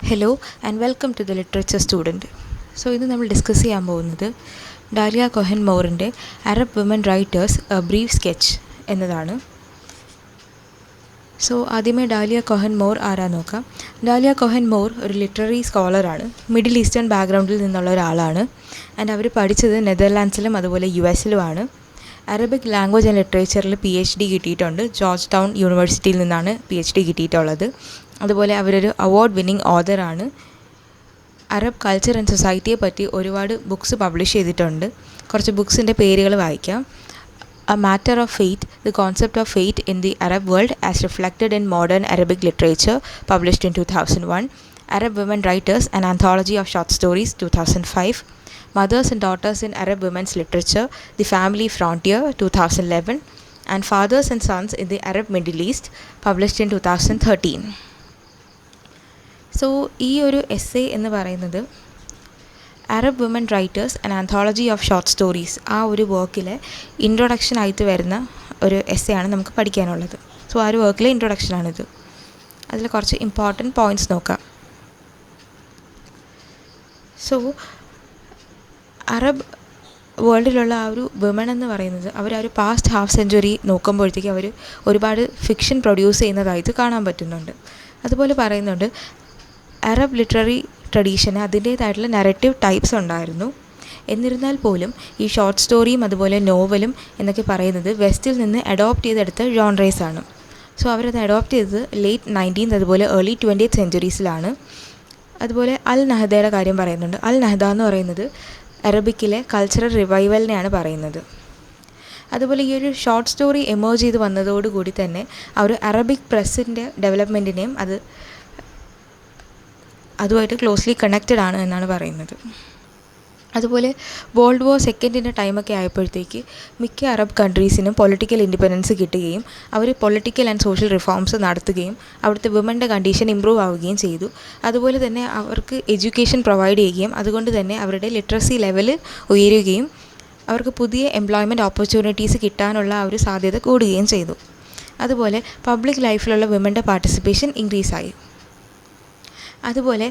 Hello and welcome to the literature student. So ഇന്ന് നമ്മൾ discuss ചെയ്യാൻ പോകുന്നത് ഡാലിയ കോഹൻ മോറിൻ്റെ Arab women writers a brief sketch എന്നതാണ്. സോ ആദ്യമേ ഡാലിയ കോഹൻ മോർ ആരാന്ന് നോക്കാം. ഡാലിയ കോഹൻ മോർ ഒരു ലിറ്റററി സ്കോളറാണ്. മിഡിൽ ഈസ്റ്റേൺ ബാക്ക്ഗ്രൗണ്ടിൽ നിന്നുള്ള ഒരാളാണ്. ആൻഡ് അവർ പഠിച്ചത് നെതർലാൻഡ്സിലും അതുപോലെ US-ലുമാണ്. അറബിക് ലാംഗ്വേജ് ആൻഡ് ലിറ്ററേച്ചറിൽ PhD കിട്ടിയിട്ടുണ്ട്. ജോർജ് ടൗൺ യൂണിവേഴ്സിറ്റിയിൽ നിന്നാണ് PhD കിട്ടിയിട്ടുള്ളത്. അതുപോലെ അവരൊരു അവാർഡ് വിന്നിംഗ് ഓഥറാണ്. അറബ് കൾച്ചർ ആൻഡ് സൊസൈറ്റിയെ പറ്റി ഒരുപാട് ബുക്സ് പബ്ലിഷ് ചെയ്തിട്ടുണ്ട്. കുറച്ച് ബുക്സിൻ്റെ പേരുകൾ വായിക്കാം. A Matter of Fate, The Concept of Fate in the Arab World as Reflected in Modern Arabic Literature, published in 2001. Arab Women Writers, An Anthology of Short Stories, 2005. Mothers and Daughters in Arab Women's Literature, The Family Frontier, 2011. And Fathers and Sons in the Arab Middle East, published in 2013. So ഈ ഒരു essay എന്ന് പറയുന്നത് Arab women writers and anthology of short stories ആ ഒരു വർക്കിലെ introduction ആയിട്ട് വരുന്ന ഒരു essay ആണ് നമുക്ക് പഠിക്കാനുള്ളത്. സോ ആ ഒരു വർക്കിലെ ഇൻട്രൊഡക്ഷനാണിത്. അതിൽ കുറച്ച് ഇമ്പോർട്ടൻറ്റ് പോയിൻറ്റ്സ് നോക്കാം. സോ അറബ് വേൾഡിലുള്ള ആ ഒരു വിമൺ എന്ന് പറയുന്നത് അവർ ആ ഒരു പാസ്റ്റ് ഹാഫ് സെഞ്ച്വറി നോക്കുമ്പോഴത്തേക്ക് അവർ ഒരുപാട് ഫിക്ഷൻ പ്രൊഡ്യൂസ് ചെയ്യുന്നതായിട്ട് കാണാൻ പറ്റുന്നുണ്ട്. അതുപോലെ പറയുന്നുണ്ട് അറബ് ലിറ്റററി ട്രഡീഷന് അതിൻ്റേതായിട്ടുള്ള നറേറ്റീവ് ടൈപ്സ് ഉണ്ടായിരുന്നു. എന്നിരുന്നാൽ പോലും ഈ ഷോർട്ട് സ്റ്റോറിയും അതുപോലെ നോവലും എന്നൊക്കെ പറയുന്നത് വെസ്റ്റിൽ നിന്ന് അഡോപ്റ്റ് ചെയ്തെടുത്ത ജോൺറേസാണ്. സോ അവരത് അഡോപ്റ്റ് ചെയ്തത് ലേറ്റ് 19th അതുപോലെ ഏർലി 20th സെഞ്ച്വറീസിലാണ്. അതുപോലെ അൽ നഹദയുടെ കാര്യം പറയുന്നുണ്ട്. അൽ നഹദ എന്ന് പറയുന്നത് അറബിക്കിലെ കൾച്ചറൽ റിവൈവലിനെയാണ് പറയുന്നത്. അതുപോലെ ഈ ഒരു ഷോർട്ട് സ്റ്റോറി എമേർജ് ചെയ്ത് വന്നതോടുകൂടി തന്നെ ആ ഒരു അറബിക് പ്രസ്സിൻ്റെ ഡെവലപ്മെൻറ്റിനെയും അതുമായിട്ട് ക്ലോസ്ലി കണക്റ്റഡ് ആണ് എന്നാണ് പറയുന്നത്. അതുപോലെ വേൾഡ് വാർ സെക്കൻഡിൻ്റെ ടൈമൊക്കെ ആയപ്പോഴത്തേക്ക് മിക്ക അറബ് കൺട്രീസിനും പൊളിറ്റിക്കൽ ഇൻഡിപെൻഡൻസ് കിട്ടുകയും അവർ പൊളിറ്റിക്കൽ ആൻഡ് സോഷ്യൽ റിഫോംസ് നടത്തുകയും അവിടുത്തെ വിമൻ്റെ കണ്ടീഷൻ ഇമ്പ്രൂവ് ആവുകയും ചെയ്തു. അതുപോലെ തന്നെ അവർക്ക് എഡ്യൂക്കേഷൻ പ്രൊവൈഡ് ചെയ്യുകയും അതുകൊണ്ട് തന്നെ അവരുടെ ലിറ്ററസി ലെവൽ ഉയരുകയും അവർക്ക് പുതിയ എംപ്ലോയ്മെൻറ്റ് ഓപ്പർച്യൂണിറ്റീസ് കിട്ടാനുള്ള ആ ഒരു സാധ്യത കൂടുകയും ചെയ്തു. അതുപോലെ പബ്ലിക് ലൈഫിലുള്ള വിമൻ്റെ പാർട്ടിസിപ്പേഷൻ ഇൻക്രീസായി. അതുപോലെ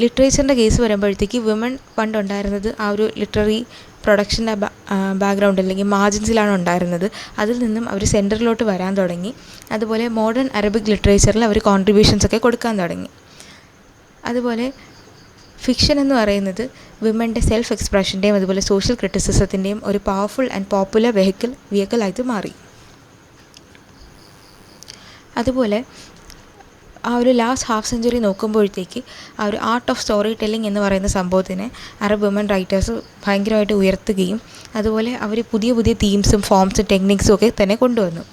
ലിറ്ററേച്ചറിൻ്റെ കേസ് വരുമ്പോഴത്തേക്ക് വിമൺ പണ്ടുണ്ടായിരുന്നത് ആ ഒരു ലിറ്റററി പ്രൊഡക്ഷൻ്റെ ബാക്ക്ഗ്രൗണ്ട് അല്ലെങ്കിൽ മാർജിൻസിലാണ് ഉണ്ടായിരുന്നത്. അതിൽ നിന്നും അവർ സെൻറ്ററിലോട്ട് വരാൻ തുടങ്ങി. അതുപോലെ മോഡേൺ അറബിക് ലിറ്ററേച്ചറിൽ അവർ കോൺട്രിബ്യൂഷൻസൊക്കെ കൊടുക്കാൻ തുടങ്ങി. അതുപോലെ ഫിക്ഷൻ എന്ന് പറയുന്നത് വിമൻ്റെ സെൽഫ് എക്സ്പ്രഷൻ്റെയും അതുപോലെ സോഷ്യൽ ക്രിറ്റിസിസത്തിൻ്റെയും ഒരു പവർഫുൾ ആൻഡ് പോപ്പുലർ വെഹിക്കിളായിട്ട് മാറി. അതുപോലെ ആ ഒരു ലാസ്റ്റ് ഹാഫ് സെഞ്ച്വറി നോക്കുമ്പോഴത്തേക്ക് ആ ഒരു ആർട്ട് ഓഫ് സ്റ്റോറി ടെല്ലിംഗ് എന്ന് പറയുന്ന സംഭവത്തിനെ അറബ് വിമൻ റൈറ്റേഴ്സ് ഭയങ്കരമായിട്ട് ഉയർത്തുകയും അതുപോലെ അവർ പുതിയ പുതിയ തീംസും ഫോംസും ടെക്നിക്സും ഒക്കെ തന്നെ കൊണ്ടുവന്നു.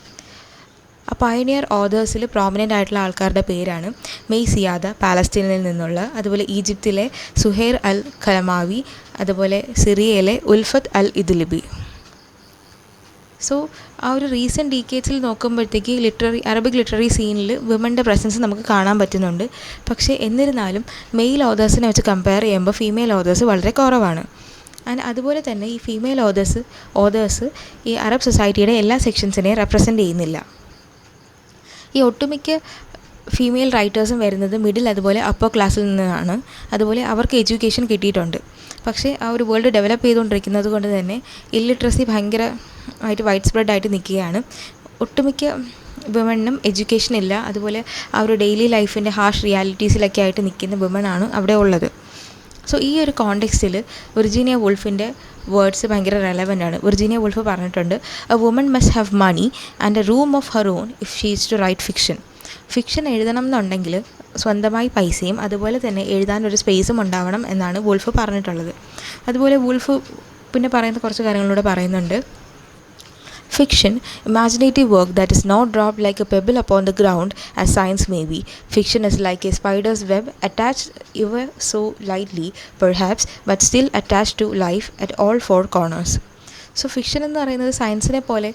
ആ പയനിയർ ഓതേഴ്സിൽ പ്രോമിനൻ്റ് ആയിട്ടുള്ള ആൾക്കാരുടെ പേരാണ് മെയ് സിയാദ പാലസ്തീനിൽ നിന്നുള്ള, അതുപോലെ ഈജിപ്തിലെ സുഹൈർ അൽ ഖലമാവി, അതുപോലെ സിറിയയിലെ ഉൽഫത്ത് അൽ ഇദ്ലിബി. സോ ആ ഒരു റീസെൻറ്റ് ഡീക്കേഡ്സിൽ നോക്കുമ്പോഴത്തേക്ക് അറബിക് ലിറ്റററി സീനിൽ വിമൻ്റെ പ്രസൻസ് നമുക്ക് കാണാൻ പറ്റുന്നുണ്ട്. പക്ഷേ എന്നിരുന്നാലും മെയിൽ ഓതേഴ്സിനെ വെച്ച് കമ്പയർ ചെയ്യുമ്പോൾ ഫീമെയിൽ ഓതേഴ്സ് വളരെ കുറവാണ്. ആൻഡ് അതുപോലെ തന്നെ ഈ ഫീമെയിൽ ഓതേഴ്സ് ഈ അറബ് സൊസൈറ്റിയുടെ എല്ലാ സെക്ഷൻസിനെയും റെപ്രസെൻ്റ് ചെയ്യുന്നില്ല. ഈ ഒട്ടുമിക്ക ഫീമെയിൽ റൈറ്റേഴ്സും വരുന്നത് മിഡിൽ അതുപോലെ അപ്പർ ക്ലാസ്സിൽ നിന്നാണ്. അതുപോലെ അവർക്ക് എഡ്യൂക്കേഷൻ കിട്ടിയിട്ടുണ്ട്. പക്ഷേ ആ ഒരു വേൾഡ് ഡെവലപ്പ് ചെയ്തുകൊണ്ടിരിക്കുന്നത് കൊണ്ട് തന്നെ ഇല്ലിറ്ററസി ഭയങ്കരമായിട്ട് വൈഡ് സ്പ്രെഡായിട്ട് നിൽക്കുകയാണ്. ഒട്ടുമിക്ക വിമണിനും എഡ്യൂക്കേഷൻ ഇല്ല. അതുപോലെ ആ ഒരു ഡെയിലി ലൈഫിൻ്റെ ഹാർഷ് റിയാലിറ്റീസിലൊക്കെ ആയിട്ട് നിൽക്കുന്ന വിമണാണ് അവിടെ ഉള്ളത്. സോ ഈ ഒരു കോണ്ടെക്സ്റ്റിൽ വിർജീനിയ വുൾഫിൻ്റെ വേർഡ്സ് ഭയങ്കര റെലവൻ്റ് ആണ്. വിർജീനിയ വുൾഫ് പറഞ്ഞിട്ടുണ്ട്, a woman must have money and a room of her own if she is to write fiction. Fiction എഴുതണം എന്നുണ്ടെങ്കിൽ സ്വന്തമായി പൈസയും അതുപോലെ തന്നെ എഴുതാനൊരു സ്പേസും ഉണ്ടാവണം എന്നാണ് വുൾഫ് പറഞ്ഞിട്ടുള്ളത്. അതുപോലെ വുൾഫ് പിന്നെ പറയുന്ന കുറച്ച് കാര്യങ്ങളൂടെ പറയുന്നുണ്ട്. Fiction, imaginative work that is not dropped like a pebble upon the ground as science may be. Fiction is like a spider's web attached ever so lightly, perhaps, but still attached to life at all four corners. So fiction എന്ന് പറയുന്നത് സയൻസിനെ പോലെ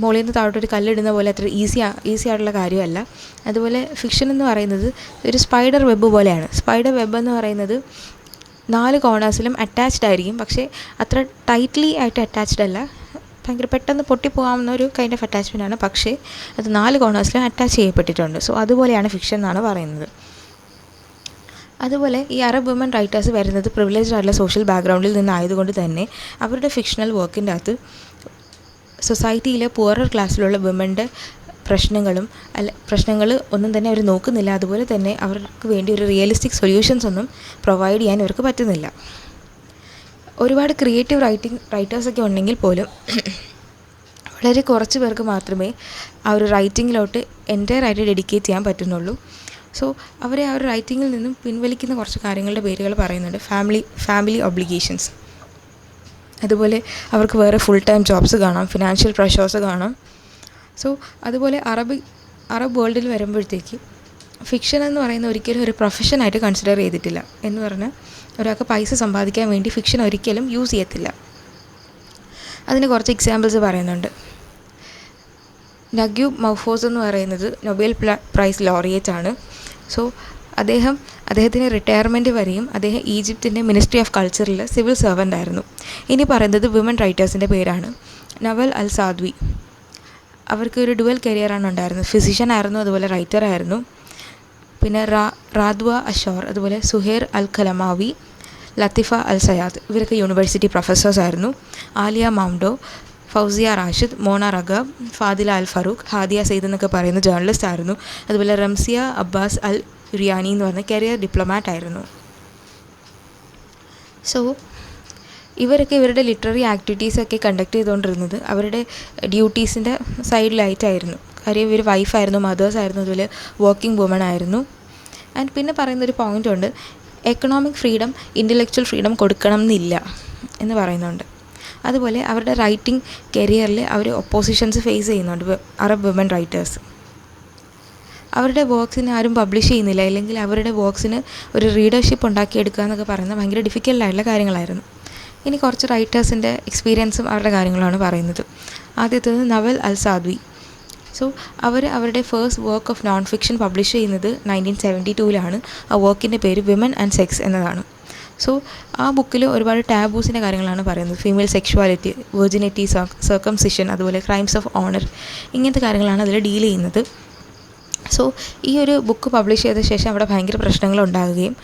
മുകളിൽ നിന്ന് താഴോട്ടൊരു കല്ലിടുന്ന പോലെ അത്ര easy ആയിട്ടുള്ള കാര്യമല്ല. അതുപോലെ ഫിക്ഷൻ എന്ന് പറയുന്നത് ഒരു സ്പൈഡർ വെബ് പോലെയാണ്. സ്പൈഡർ വെബ് എന്ന് പറയുന്നത് 4 കോർണേഴ്സിലും അറ്റാച്ച്ഡ് ആയിരിക്കും, പക്ഷേ അത്ര ടൈറ്റ്ലി ആയിട്ട് അറ്റാച്ച്ഡ് അല്ല. ഭയങ്കര പെട്ടെന്ന് പൊട്ടിപ്പോകാവുന്ന ഒരു കൈൻഡ് ഓഫ് അറ്റാച്ച്മെൻ്റ് ആണ്. പക്ഷേ അത് 4 കോർണേഴ്സിലും അറ്റാച്ച് ചെയ്യപ്പെട്ടിട്ടുണ്ട്. സോ അതുപോലെയാണ് ഫിക്ഷൻ എന്നാണ് പറയുന്നത്. അതുപോലെ ഈ അറബ് വുമൻ റൈറ്റേഴ്സ് വരുന്നത് പ്രിവിലേജ്ഡ് ആയിട്ടുള്ള സോഷ്യൽ ബാക്ക്ഗ്രൗണ്ടിൽ നിന്നായതുകൊണ്ട് തന്നെ അവരുടെ ഫിക്ഷണൽ വർക്കിൻ്റെ അകത്ത് സൊസൈറ്റിയിലെ പുവറർ ക്ലാസ്സിലുള്ള വിമൻ്റെ പ്രശ്നങ്ങൾ ഒന്നും തന്നെ അവർ നോക്കുന്നില്ല. അതുപോലെ തന്നെ അവർക്ക് വേണ്ടി ഒരു റിയലിസ്റ്റിക് സൊല്യൂഷൻസ് ഒന്നും പ്രൊവൈഡ് ചെയ്യാൻ ഇവർക്ക് പറ്റുന്നില്ല. ഒരുപാട് ക്രിയേറ്റീവ് റൈറ്റേഴ്സൊക്കെ ഉണ്ടെങ്കിൽ പോലും വളരെ കുറച്ച് പേർക്ക് മാത്രമേ ആ ഒരു റൈറ്റിങ്ങിലോട്ട് എൻ്റയറായിട്ട് ഡെഡിക്കേറ്റ് ചെയ്യാൻ പറ്റുന്നുള്ളൂ. സോ അവരെ ആ ഒരു റൈറ്റിങ്ങിൽ നിന്നും പിൻവലിക്കുന്ന കുറച്ച് കാര്യങ്ങളുടെ പേരുകൾ പറയുന്നുണ്ട്. ഫാമിലി ഒബ്ലിഗേഷൻസ്, അതുപോലെ അവർക്ക് വേറെ ഫുൾ ടൈം ജോബ്സ് കാണാം, ഫിനാൻഷ്യൽ പ്രഷേഴ്സ് കാണാം. സോ അതുപോലെ അറബ് വേൾഡിൽ വരുമ്പോഴത്തേക്ക് ഫിക്ഷൻ എന്ന് പറയുന്ന ഒരിക്കലും ഒരു പ്രൊഫഷനായിട്ട് കൺസിഡർ ചെയ്തിട്ടില്ല. എന്ന് പറഞ്ഞാൽ ഒരാൾക്ക് പൈസ സമ്പാദിക്കാൻ വേണ്ടി ഫിക്ഷൻ ഒരിക്കലും യൂസ് ചെയ്യത്തില്ല. അതിന് കുറച്ച് എക്സാമ്പിൾസ് പറയുന്നുണ്ട്. നഗ്യൂബ് മഹ്ഫൂസ് എന്ന് പറയുന്നത് നൊബേൽ പ്രൈസ് ലോറിയേറ്റ് ആണ്. സോ അദ്ദേഹത്തിന് റിട്ടയർമെൻറ്റ് വരെയും അദ്ദേഹം ഈജിപ്തിൻ്റെ മിനിസ്ട്രി ഓഫ് കൾച്ചറിൽ സിവിൽ സെർവൻ്റ് ആയിരുന്നു. ഇനി പറയുന്നത് വിമൻ റൈറ്റേഴ്സിൻ്റെ പേരാണ്. നവൽ അൽ സാദ്വി, അവർക്ക് ഒരു ഡുവൽ കരിയറാണ് ഉണ്ടായിരുന്നത്. ഫിസിഷ്യൻ ആയിരുന്നു, അതുപോലെ റൈറ്റർ ആയിരുന്നു. പിന്നെ റാദ്വ അഷോർ, അതുപോലെ സുഹേർ അൽ ഖലമാവി, ലത്തിഫ അൽ സയാദ്, ഇവരൊക്കെ യൂണിവേഴ്സിറ്റി പ്രൊഫസേഴ്സ് ആയിരുന്നു. ആലിയ മൗണ്ടോ, ഫൗസിയ റാഷിദ്, മോണ റഗബ്, ഫാദില അൽ ഫറൂഖ്, ഹാദിയ സെയ്ദ് എന്നൊക്കെ പറയുന്ന ജേർണലിസ്റ്റ് ആയിരുന്നു. അതുപോലെ റംസിയ അബ്ബാസ് അൽ റിയാനി എന്ന് പറഞ്ഞ കരിയർ ഡിപ്ലോമാറ്റ് ആയിരുന്നു. സോ ഇവരൊക്കെ ഇവരുടെ ലിറ്റററി ആക്ടിവിറ്റീസൊക്കെ കണ്ടക്ട് ചെയ്തുകൊണ്ടിരുന്നത് അവരുടെ ഡ്യൂട്ടീസിൻ്റെ സൈഡിലായിട്ടായിരുന്നു. കാര്യം ഇവർ വൈഫായിരുന്നു, മദേഴ്സായിരുന്നു, അതുപോലെ വർക്കിംഗ് വുമൺ ആയിരുന്നു. ആൻഡ് പിന്നെ പറയുന്നൊരു പോയിൻ്റുണ്ട്, എക്കണോമിക് ഫ്രീഡം ഇൻ്റലക്ച്വൽ ഫ്രീഡം കൊടുക്കണം എന്നില്ല എന്ന് പറയുന്നുണ്ട്. അതുപോലെ അവരുടെ റൈറ്റിംഗ് കരിയറിൽ അവർ ഒപ്പോസിഷൻസ് ഫേസ് ചെയ്യുന്നുണ്ട്. അറബ് വുമൻ റൈറ്റേഴ്സ് അവരുടെ വർക്ക്സിന് ആരും പബ്ലിഷ് ചെയ്യുന്നില്ല, അല്ലെങ്കിൽ അവരുടെ വർക്ക്സിന് ഒരു റീഡർഷിപ്പ് ഉണ്ടാക്കിയെടുക്കുക എന്നൊക്കെ പറയുന്നത് ഭയങ്കര ഡിഫിക്കൽട്ടായിട്ടുള്ള കാര്യങ്ങളായിരുന്നു. ഇനി കുറച്ച് റൈറ്റേഴ്സിൻ്റെ എക്സ്പീരിയൻസും അവരുടെ കാര്യങ്ങളാണ് പറയുന്നത്. ആദ്യത്തേത് നവൽ അൽ സാദ്വി. സോ അവരുടെ first work of non fiction publish ചെയ്യുന്നത് 1972 ആ വർക്കിൻ്റെ പേര് വിമൻ ആൻഡ് സെക്സ് എന്നതാണ്. സോ ആ ബുക്കിൽ ഒരുപാട് ടാബൂസിൻ്റെ കാര്യങ്ങളാണ് പറയുന്നത്. ഫീമെയിൽ സെക്ഷുവാലിറ്റി, വെർജിനിറ്റി, സർക്കംസിഷൻ, അതുപോലെ ക്രൈംസ് ഓഫ് ഓണർ, ഇങ്ങനത്തെ കാര്യങ്ങളാണ് അതിൽ ഡീൽ ചെയ്യുന്നത്. സോ ഈ ഒരു ബുക്ക് പബ്ലിഷ് ചെയ്ത ശേഷം അവിടെ ഭയങ്കര പ്രശ്നങ്ങളുണ്ടാകുകയും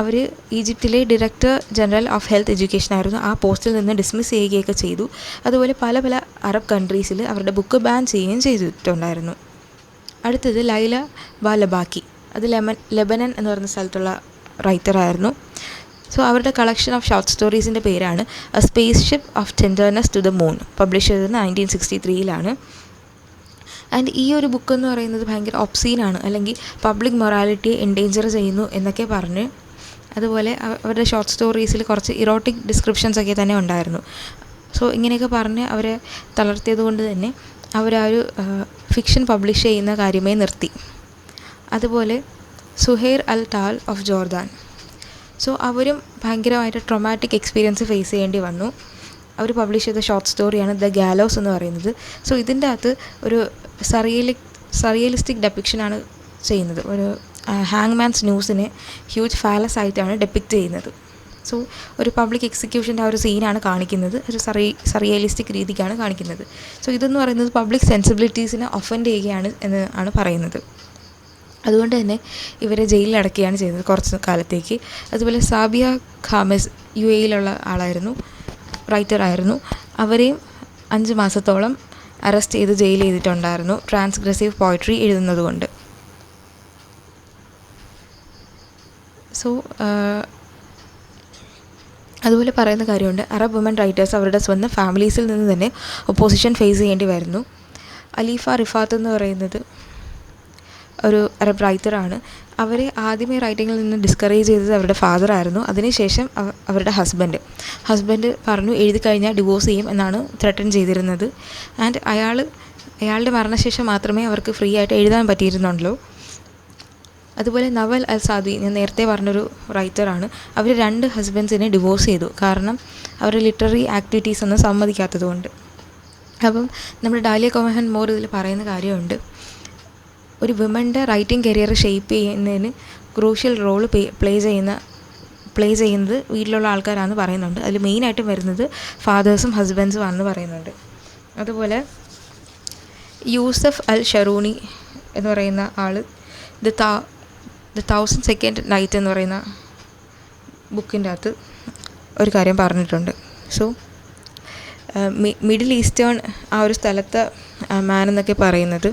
അവർ ഈജിപ്തിലെ director general of health education ആയിരുന്നു, ആ പോസ്റ്റിൽ നിന്ന് ഡിസ്മിസ് ചെയ്യുകയൊക്കെ ചെയ്തു. അതുപോലെ പല അറബ് കൺട്രീസിൽ അവരുടെ ബുക്ക് ബാൻ ചെയ്യുകയും ചെയ്തിട്ടുണ്ടായിരുന്നു. അടുത്തത് ലൈല ബാലബാക്കി, അത് ലെബനൻ എന്ന് പറയുന്ന സ്ഥലത്തുള്ള റൈറ്ററായിരുന്നു. സോ അവരുടെ കളക്ഷൻ ഓഫ് ഷോർട്ട് സ്റ്റോറീസിൻ്റെ പേരാണ് a spaceship of tenderness to the moon, publish ചെയ്തത് 1963 ആൻഡ് ഈ ഒരു ബുക്ക് എന്ന് പറയുന്നത് ഭയങ്കര ഒബ്സീനാണ്, അല്ലെങ്കിൽ പബ്ലിക് മൊറാലിറ്റിയെ എൻഡേഞ്ചർ ചെയ്യുന്നു എന്നൊക്കെ പറഞ്ഞ്, അതുപോലെ അവരുടെ ഷോർട്ട് സ്റ്റോറീസിൽ കുറച്ച് ഇറോട്ടിക് ഡിസ്ക്രിപ്ഷൻസൊക്കെ തന്നെ ഉണ്ടായിരുന്നു. സോ ഇങ്ങനെയൊക്കെ പറഞ്ഞ് അവരെ തളർത്തിയത് കൊണ്ട് തന്നെ അവർ ആ ഒരു ഫിക്ഷൻ പബ്ലിഷ് ചെയ്യുന്ന കാര്യമേ നിർത്തി. അതുപോലെ സുഹൈർ അൽ ടാൽ ഓഫ് ജോർദാൻ, സോ അവരും ഭയങ്കരമായിട്ട് ട്രോമാറ്റിക് എക്സ്പീരിയൻസ് ഫേസ് ചെയ്യേണ്ടി വന്നു. അവർ പബ്ലിഷ് ചെയ്ത ഷോർട്ട് സ്റ്റോറിയാണ് ദ ഗാലോസ് എന്ന് പറയുന്നത്. സോ ഇതിൻ്റെ അകത്ത് ഒരു സറിയലിസ്റ്റിക് ഡെപ്പിക്ഷനാണ് ചെയ്യുന്നത്. ഒരു ഹാങ്മാൻസ് ന്യൂസിനെ ഹ്യൂജ് ഫാലസ് ആയിട്ടാണ് ഡെപ്പിക്റ്റ് ചെയ്യുന്നത്. സോ ഒരു പബ്ലിക് എക്സിക്യൂഷൻ്റെ ആ ഒരു സീനാണ് കാണിക്കുന്നത്, ഒരു സറിയലിസ്റ്റിക് രീതിക്കാണ് കാണിക്കുന്നത്. സോ ഇതെന്ന് പറയുന്നത് പബ്ലിക് സെൻസിബിലിറ്റീസിനെ ഒഫൻഡ് ചെയ്യുകയാണ് എന്ന് ആണ് പറയുന്നത്. അതുകൊണ്ട് തന്നെ ഇവരെ ജയിലിലടക്കുകയാണ് ചെയ്തത് കുറച്ച് കാലത്തേക്ക്. അതുപോലെ സാബിയ ഖാമിസ് UAE ആളായിരുന്നു, റൈറ്ററായിരുന്നു. അവരെയും 5 മാസത്തോളം അറസ്റ്റ് ചെയ്ത് ജയിൽ ചെയ്തിട്ടുണ്ടായിരുന്നു, ട്രാൻസ്ഗ്രസീവ് പോയട്രി എഴുതുന്നത് കൊണ്ട്. സോ അതുപോലെ പറയുന്ന കാര്യമുണ്ട്, അറബ് വുമൻ റൈറ്റേഴ്സ് അവരുടെ സ്വന്തം ഫാമിലീസിൽ നിന്ന് തന്നെ ഒപ്പോസിഷൻ ഫേസ് ചെയ്യേണ്ടി വരുന്നു. അലീഫ റിഫാത്ത് എന്ന് പറയുന്നത് ഒരു അറബ് റൈറ്ററാണ്. അവരെ ആദ്യമേ റൈറ്റിങ്ങിൽ നിന്ന് ഡിസ്കറേജ് ചെയ്തത് അവരുടെ ഫാദറായിരുന്നു. അതിനുശേഷം അവരുടെ ഹസ്ബൻഡ് പറഞ്ഞു എഴുതി കഴിഞ്ഞാൽ ഡിവോഴ്സ് ചെയ്യും എന്നാണ് ത്രെട്ടൻ ചെയ്തിരുന്നത്. ആൻഡ് അയാളുടെ മരണശേഷം മാത്രമേ അവർക്ക് ഫ്രീ ആയിട്ട് എഴുതാൻ പറ്റിയിരുന്നുള്ളൂ. അതുപോലെ നവൽ അൽ സാദി, ഞാൻ നേരത്തെ പറഞ്ഞൊരു റൈറ്ററാണ്. അവർ 2 ഹസ്ബൻഡ്സിനെ ഡിവോഴ്സ് ചെയ്തു, കാരണം അവർ ലിറ്റററി ആക്ടിവിറ്റീസ് ഒന്നും സമ്മതിക്കാത്തത് കൊണ്ട്. അപ്പം നമ്മുടെ ഡാലിയ കോഹൻ മോർ ഇതിൽ പറയുന്ന കാര്യമുണ്ട്, ഒരു വിമൻ്റെ റൈറ്റിംഗ് കരിയർ ഷെയ്പ്പ് ചെയ്യുന്നതിന് ക്രൂഷ്യൽ റോള് പ്ലേ ചെയ്യുന്നത് വീട്ടിലുള്ള ആൾക്കാരാണെന്ന് പറയുന്നുണ്ട്. അതിൽ മെയിനായിട്ടും വരുന്നത് ഫാദേഴ്സും ഹസ്ബൻഡ്സും ആണെന്ന് പറയുന്നുണ്ട്. അതുപോലെ യൂസഫ് അൽ ഷറൂണി എന്ന് പറയുന്ന all the the 1002nd night എന്ന് പറയുന്ന ബുക്കിൻ്റെ അകത്ത് ഒരു കാര്യം പറഞ്ഞിട്ടുണ്ട്. സോ മിഡിൽ ഈസ്റ്റേൺ ആ ഒരു സ്ഥലത്തെ മാൻ എന്നൊക്കെ പറയുന്നത്,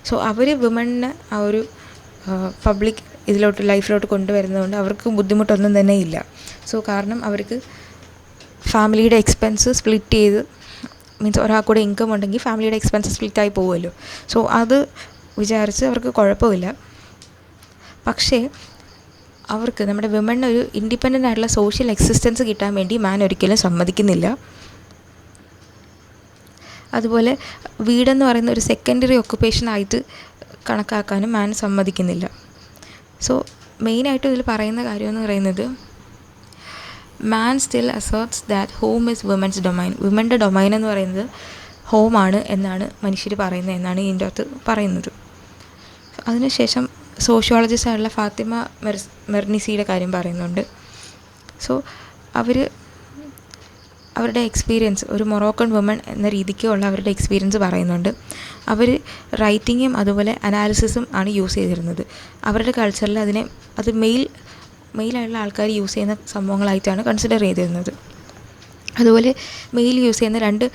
സോ അവർ വിമണിനെ ആ ഒരു പബ്ലിക് ലൈഫിലോട്ട് കൊണ്ടുവരുന്നതുകൊണ്ട് അവർക്ക് ബുദ്ധിമുട്ടൊന്നും തന്നെ ഇല്ല. സോ കാരണം അവർക്ക് ഫാമിലിയുടെ എക്സ്പെൻസ് സ്പ്ലിറ്റ് ചെയ്ത്, മീൻസ് ഒരാൾക്കൂടെ ഇൻകം ഉണ്ടെങ്കിൽ ഫാമിലിയുടെ എക്സ്പെൻസ് സ്പ്ലിറ്റായി പോകുമല്ലോ. സോ അത് വിചാരിച്ച് അവർക്ക് കുഴപ്പമില്ല. പക്ഷേ അവർക്ക് നമ്മുടെ വിമണിന് ഒരു ഇൻഡിപെൻഡൻ്റ് ആയിട്ടുള്ള സോഷ്യൽ എക്സിസ്റ്റൻസ് കിട്ടാൻ വേണ്ടി മാൻ ഒരിക്കലും സമ്മതിക്കുന്നില്ല. അതുപോലെ വീടെന്ന് പറയുന്ന ഒരു സെക്കൻഡറി ഒക്കുപ്പേഷനായിട്ട് കണക്കാക്കാനും മാൻ സമ്മതിക്കുന്നില്ല. സോ മെയിനായിട്ടും ഇതിൽ പറയുന്ന കാര്യമെന്ന് പറയുന്നത്, man still asserts that home is women's domain. വിമൻ്റെ ഡൊമൈൻ എന്ന് പറയുന്നത് ഹോമാണ് എന്നാണ് മനുഷ്യർ പറയുന്നത് എന്നാണ് ഇതിൻ്റെ അകത്ത് പറയുന്നത്. അതിനുശേഷം സോഷ്യോളജിസ്റ്റ് ആയിട്ടുള്ള ഫാത്തിമ മെർനിസിയുടെ കാര്യം പറയുന്നുണ്ട്. സോ അവരുടെ എക്സ്പീരിയൻസ്, ഒരു മൊറോക്കൻ വുമൺ എന്ന രീതിക്കുള്ള അവരുടെ എക്സ്പീരിയൻസ് പറയുന്നുണ്ട്. അവർ റൈറ്റിങ്ങും അതുപോലെ അനാലിസിസും ആണ് യൂസ് ചെയ്തിരുന്നത്. അവരുടെ കൾച്ചറിൽ അത് മെയിലായിട്ടുള്ള ആൾക്കാർ യൂസ് ചെയ്യുന്ന സംഭവങ്ങളായിട്ടാണ് കൺസിഡർ ചെയ്തിരുന്നത്. അതുപോലെ മെയിൽ യൂസ് ചെയ്യുന്ന 2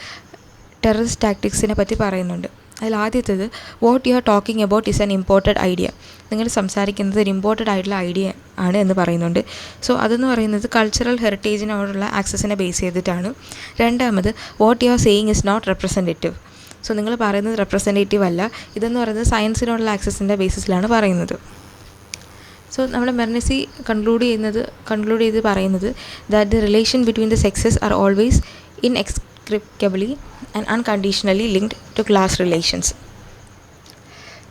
ടെററിസ്റ്റ് ടാക്ടിക്സിനെ പറ്റി പറയുന്നുണ്ട്. അതിൽ ആദ്യത്തേത്, what you are talking about is an imported idea. നിങ്ങൾ സംസാരിക്കുന്നത് ഒരു ഇമ്പോർട്ടഡ് ആയിട്ടുള്ള ഐഡിയ ആണ് എന്ന് പറയുന്നുണ്ട്. സോ അതെന്ന് പറയുന്നത് കൾച്ചറൽ ഹെറിറ്റേജിനോടുള്ള ആക്സസിനെ ബേസ് ചെയ്തിട്ടാണ്. രണ്ടാമത്, what you are saying is not representative. So നിങ്ങൾ പറയുന്നത് റെപ്രസെൻറ്റേറ്റീവ് അല്ല, ഇതെന്ന് പറയുന്നത് സയൻസിനോടുള്ള ആക്സസിൻ്റെ ബേസിസിലാണ് പറയുന്നത്. സോ നമ്മുടെ മെർനിസി കൺക്ലൂഡ് ചെയ്ത് പറയുന്നത്, that the relation between the sexes are always inextricably and unconditionally linked to class relations.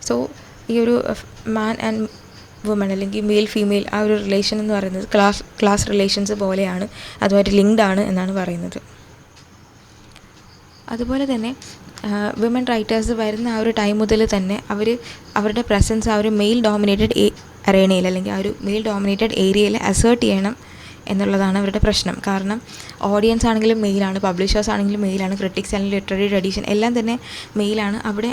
So ഈ ഒരു മാൻ ആൻഡ് വുമൺ അല്ലെങ്കിൽ മെയിൽ ഫീമെയിൽ ആ ഒരു റിലേഷൻ എന്ന് പറയുന്നത് ക്ലാസ് റിലേഷൻസ് പോലെയാണ്, അതുമായിട്ട് ലിങ്ക്ഡ് ആണ് എന്നാണ് പറയുന്നത്. അതുപോലെ തന്നെ വിമൻ റൈറ്റേഴ്സ് വരുന്ന ആ ഒരു ടൈം മുതൽ തന്നെ അവരുടെ പ്രസൻസ് ആ ഒരു മെയിൽ ഡോമിനേറ്റഡ് അറേനയിൽ അല്ലെങ്കിൽ ആ ഒരു മെയിൽ ഡോമിനേറ്റഡ് ഏരിയയിൽ അസേർട്ട് ചെയ്യണം എന്നുള്ളതാണ് അവരുടെ പ്രശ്നം. കാരണം ഓഡിയൻസ് ആണെങ്കിലും മെയിലാണ്, പബ്ലിഷേഴ്സ് ആണെങ്കിലും മെയിലാണ്, ക്രിട്ടിക്സ് ആണെങ്കിലും ലിറ്റററി ട്രഡീഷൻ എല്ലാം തന്നെ മെയിലാണ്. അവിടെ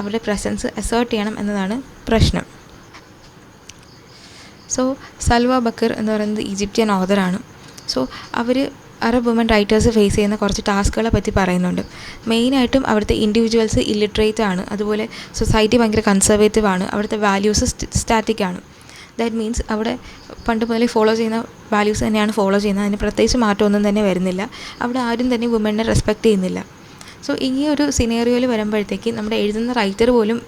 അവരുടെ പ്രസൻസ് അസേർട്ട് ചെയ്യണം എന്നതാണ് പ്രശ്നം. സോ സൽവ ബക്കർ എന്ന് പറയുന്നത് ഈജിപ്ഷ്യൻ ഓഥറാണ്. സോ അവർ അറബ് വുമൻ റൈറ്റേഴ്സ് ഫേസ് ചെയ്യുന്ന കുറച്ച് ടാസ്കുകളെ പറ്റി പറയുന്നുണ്ട്. മെയിനായിട്ടും അവിടുത്തെ ഇൻഡിവിജ്വൽസ് ഇല്ലിറ്ററേറ്റ് ആണ്, അതുപോലെ സൊസൈറ്റി ഭയങ്കര കൺസർവേറ്റീവ് ആണ്, അവിടുത്തെ വാല്യൂസ് സ്റ്റാറ്റിക് ആണ്. ദാറ്റ് മീൻസ് അവിടെ പണ്ട് മുതലേ ഫോളോ ചെയ്യുന്ന വാല്യൂസ് തന്നെയാണ് ഫോളോ ചെയ്യുന്നത്, അതിന് പ്രത്യേകിച്ച് മാറ്റമൊന്നും തന്നെ വരുന്നില്ല. അവിടെ ആരും തന്നെ വുമനെ റെസ്പെക്റ്റ് ചെയ്യുന്നില്ല. സോ ഈ ഒരു സിനേറിയോയിൽ വരുമ്പോഴത്തേക്ക് നമ്മുടെ എഴുതുന്ന റൈറ്റർ പോലും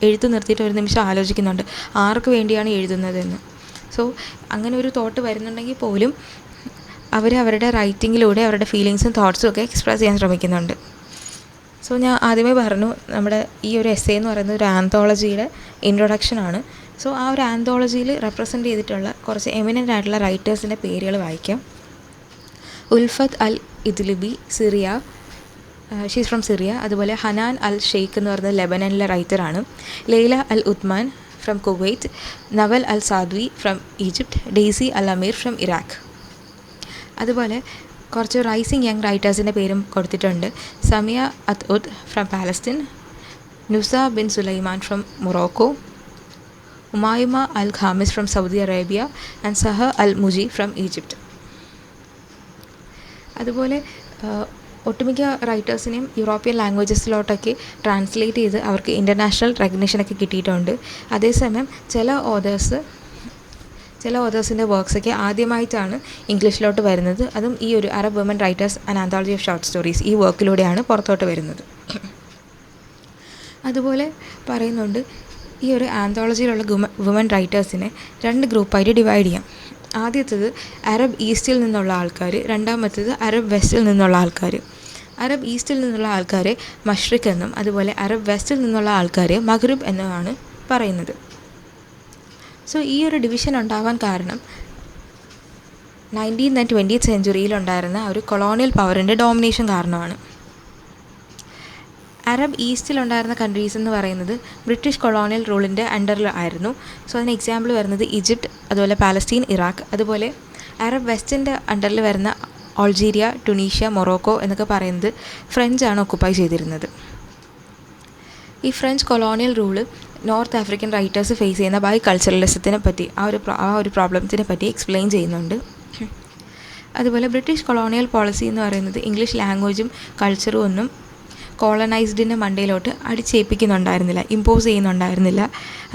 എഴുത്ത് നിർത്തിയിട്ട് ഒരു നിമിഷം ആലോചിക്കുന്നുണ്ട് ആർക്ക് വേണ്ടിയാണ് എഴുതുന്നതെന്ന്. സോ അങ്ങനെ ഒരു തോട്ട് വരുന്നുണ്ടെങ്കിൽ പോലും അവരുടെ റൈറ്റിങ്ങിലൂടെ അവരുടെ ഫീലിങ്സും തോട്ട്സും ഒക്കെ എക്സ്പ്രസ് ചെയ്യാൻ ശ്രമിക്കുന്നുണ്ട്. സോ ഞാൻ ആദ്യമേ പറഞ്ഞു, നമ്മുടെ ഈ ഒരു എസ്സേ എന്ന് പറയുന്നത് ഒരു ആന്തോളജിയുടെ ഇൻട്രൊഡക്ഷനാണ്. സോ ആ ഒരു ആന്തോളജിയിൽ റെപ്രസെൻറ്റ് ചെയ്തിട്ടുള്ള കുറച്ച് എമിനൻ്റ് ആയിട്ടുള്ള റൈറ്റേഴ്സിൻ്റെ പേരുകൾ വായിക്കാം. Ulfat al Idlibi, Syria, she's from Syria. അതുപോലെ ഹനാൻ അൽ ഷെയ്ഖ് എന്ന് പറയുന്നത് ലെബനനിലെ റൈറ്ററാണ്. Layla al Othman from Kuwait, Nawal al Saadawi from Egypt, Daisy al Amir from Iraq. അതുപോലെ കുറച്ച് റൈസിങ് യങ് റൈറ്റേഴ്സിൻ്റെ പേരും കൊടുത്തിട്ടുണ്ട്. Samia Atoud from Palestine, Nusa bin Sulaiman from Morocco, Umayma al Khamis from Saudi Arabia and Saha al മുജി from Egypt. അതുപോലെ ഒട്ടുമിക്ക റൈറ്റേഴ്സിനെയും European ലാംഗ്വേജസിലോട്ടൊക്കെ translate ചെയ്ത് അവർക്ക് international റെക്കഗ്നിഷനൊക്കെ കിട്ടിയിട്ടുണ്ട്. അതേസമയം ചില ഓതേഴ്സിൻ്റെ വർക്ക്സൊക്കെ ആദ്യമായിട്ടാണ് ഇംഗ്ലീഷിലോട്ട് വരുന്നത്. അതും ഈ ഒരു Arab woman writers and anthology of short stories ഈ വർക്കിലൂടെയാണ് പുറത്തോട്ട് വരുന്നത്. അതുപോലെ പറയുന്നുണ്ട്, ഈ ഒരു ആന്തോളജിയിലുള്ള വുമൻ റൈറ്റേഴ്സിനെ 2 ഗ്രൂപ്പായിട്ട് ഡിവൈഡ് ചെയ്യാം. ആദ്യത്തേത് അറബ് ഈസ്റ്റിൽ നിന്നുള്ള ആൾക്കാർ, രണ്ടാമത്തേത് അറബ് വെസ്റ്റിൽ നിന്നുള്ള ആൾക്കാർ. അറബ് ഈസ്റ്റിൽ നിന്നുള്ള ആൾക്കാരെ മഷ്രിഖ് എന്നും അതുപോലെ അറബ് വെസ്റ്റിൽ നിന്നുള്ള ആൾക്കാരെ മഗ്രിബ് എന്നുമാണ് പറയുന്നത്. സോ ഈ ഒരു ഡിവിഷൻ ഉണ്ടാവാൻ കാരണം 19th and 20th സെഞ്ച്വറിയിലുണ്ടായിരുന്ന ഒരു കൊളോണിയൽ പവറിൻ്റെ ഡോമിനേഷൻ കാരണമാണ്. അറബ് ഈസ്റ്റിലുണ്ടായിരുന്ന കൺട്രീസ് എന്ന് പറയുന്നത് ബ്രിട്ടീഷ് കൊളോണിയൽ റൂളിൻ്റെ അണ്ടറിൽ ആയിരുന്നു. സോ അതിന് എക്സാമ്പിൾ വരുന്നത് ഈജിപ്റ്റ്, അതുപോലെ പാലസ്തീൻ, ഇറാഖ്. അതുപോലെ അറബ് വെസ്റ്റിൻ്റെ അണ്ടറിൽ വരുന്ന അൾജീരിയ, ടുണീഷ്യ, മൊറോക്കോ എന്നൊക്കെ പറയുന്നത് ഫ്രഞ്ചാണ് ഒക്കുപ്പൈ ചെയ്തിരുന്നത്. ഈ French colonial rule North African writers face ചെയ്യുന്ന ബൈ കൾച്ചറലിസത്തിനെ പറ്റി ആ ഒരു പ്രോബ്ലത്തിനെ പറ്റി എക്സ്പ്ലെയിൻ ചെയ്യുന്നുണ്ട്. അതുപോലെ ബ്രിട്ടീഷ് കൊളോണിയൽ പോളിസി എന്ന് പറയുന്നത് ഇംഗ്ലീഷ് ലാംഗ്വേജും കൾച്ചറും ഒന്നും കോളനൈസ്ഡിൻ്റെ മണ്ടയിലോട്ട് അടിച്ചേൽപ്പിക്കുന്നുണ്ടായിരുന്നില്ല, ഇമ്പോസ് ചെയ്യുന്നുണ്ടായിരുന്നില്ല.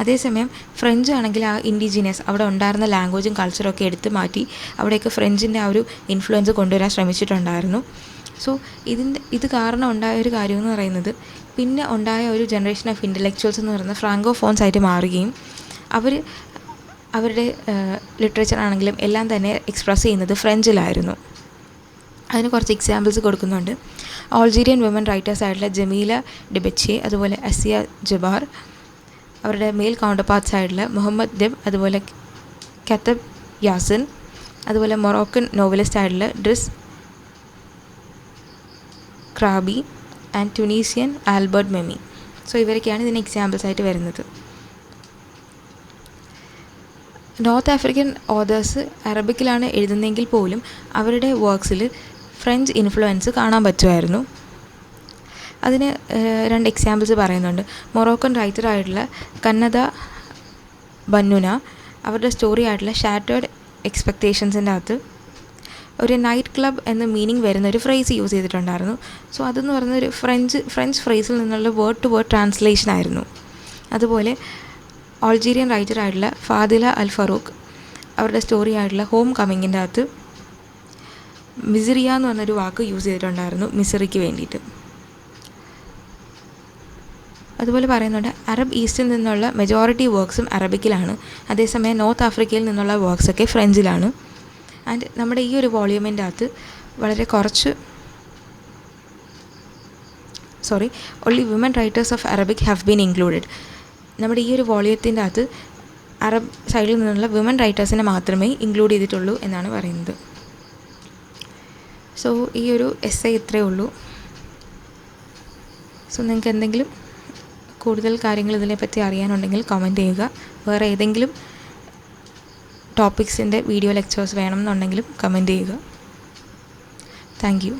അതേസമയം ഫ്രഞ്ച് ആണെങ്കിൽ ആ ഇൻഡിജിനിയസ് അവിടെ ഉണ്ടായിരുന്ന ലാംഗ്വേജും കൾച്ചറും ഒക്കെ എടുത്ത് മാറ്റി അവിടെയൊക്കെ ഫ്രഞ്ചിൻ്റെ ആ ഒരു ഇൻഫ്ലുവൻസ് കൊണ്ടുവരാൻ ശ്രമിച്ചിട്ടുണ്ടായിരുന്നു. സോ ഇത് കാരണം ഉണ്ടായ ഒരു കാര്യം എന്ന് പറയുന്നത് പിന്നെ ഉണ്ടായ ഒരു ജനറേഷൻ ഓഫ് ഇൻ്റലക്ച്വൽസ് എന്ന് പറയുന്നത് ഫ്രാങ്കോഫോൺസ് ആയിട്ട് മാറുകയും അവരുടെ ലിറ്ററേച്ചർ ആണെങ്കിലും എല്ലാം തന്നെ എക്സ്പ്രസ് ചെയ്യുന്നത് ഫ്രഞ്ചിലായിരുന്നു. അതിന് കുറച്ച് എക്സാമ്പിൾസ് കൊടുക്കുന്നുണ്ട്. ആൾജീരിയൻ വിമൻ റൈറ്റേഴ്സായിട്ടുള്ള ജമീല ഡിബച്ചെ, അതുപോലെ അസിയ ജബാർ, അവരുടെ മെയിൽ കൗണ്ടർ പാർട്സ് ആയിട്ടുള്ള മുഹമ്മദ് ദെബ്, അതുപോലെ കത്തബ് യാസിൻ, അതുപോലെ മൊറോക്കൻ നോവലിസ്റ്റ് ആയിട്ടുള്ള Driss Chraibi and Tunisian Albert Memmi. So ഇവരൊക്കെയാണ് ഇതിന് എക്സാമ്പിൾസ് ആയിട്ട് വരുന്നത്. നോർത്ത് ആഫ്രിക്കൻ ഓതേഴ്സ് അറബിക്കിലാണ് എഴുതുന്നതെങ്കിൽ പോലും അവരുടെ വർക്ക്സിൽ ഫ്രഞ്ച് ഇൻഫ്ലുവൻസ് കാണാൻ പറ്റുമായിരുന്നു. അതിന് 2 എക്സാമ്പിൾസ് പറയുന്നുണ്ട്. മൊറോക്കൻ റൈറ്ററായിട്ടുള്ള കന്നദ ബന്നുന അവരുടെ സ്റ്റോറി ആയിട്ടുള്ള ഷാറ്റേർഡ് എക്സ്പെക്റ്റേഷൻസിൻ്റെ അകത്ത് ഒരു നൈറ്റ് ക്ലബ് എന്ന മീനിങ് വരുന്ന ഒരു ഫ്രേസ് യൂസ് ചെയ്തിട്ടുണ്ടായിരുന്നു. സോ അതെന്ന് പറയുന്ന ഒരു ഫ്രഞ്ച് ഫ്രേസിൽ നിന്നുള്ള വേർഡ് ടു വേർഡ് ട്രാൻസ്ലേഷൻ ആയിരുന്നു. അതുപോലെ ആൾജീരിയൻ റൈറ്ററായിട്ടുള്ള ഫാദില അൽ ഫറൂഖ് അവരുടെ സ്റ്റോറി ആയിട്ടുള്ള ഹോം കമ്മിങ്ങിൻ്റെ അകത്ത് മിസിറിയ എന്ന് പറഞ്ഞൊരു വാക്ക് യൂസ് ചെയ്തിട്ടുണ്ടായിരുന്നു മിസറിക്ക് വേണ്ടിയിട്ട്. അതുപോലെ പറയുന്നുണ്ട് അറബ് ഈസ്റ്റിൽ നിന്നുള്ള മെജോറിറ്റി വർക്ക്സും അറബിക്കിലാണ്, അതേസമയം നോർത്ത് ആഫ്രിക്കയിൽ നിന്നുള്ള വർക്ക്സൊക്കെ ഫ്രഞ്ചിലാണ്. ആൻഡ് നമ്മുടെ ഈ ഒരു വോള്യൂമിൻ്റെ അകത്ത് വളരെ കുറച്ച് only women writers of Arabic have been included. നമ്മുടെ ഈ ഒരു വോള്യത്തിൻ്റെ അകത്ത് അറബ് സൈഡിൽ നിന്നുള്ള വിമൻ റൈറ്റേഴ്സിനെ മാത്രമേ ഇൻക്ലൂഡ് ചെയ്തിട്ടുള്ളൂ എന്നാണ് പറയുന്നത്. സോ ഈ ഒരു എസ്സേ ഇത്രയേ ഉള്ളൂ. സോ നിങ്ങൾക്ക് എന്തെങ്കിലും കൂടുതൽ കാര്യങ്ങൾ ഇതിനെപ്പറ്റി അറിയാനുണ്ടെങ്കിൽ കമൻറ്റ് ചെയ്യുക. വേറെ ഏതെങ്കിലും ടോപ്പിക്സിൻ്റെ വീഡിയോ ലെക്ചേഴ്സ് വേണമെന്നുണ്ടെങ്കിലും കമൻറ്റ് ചെയ്യുക. Thank you.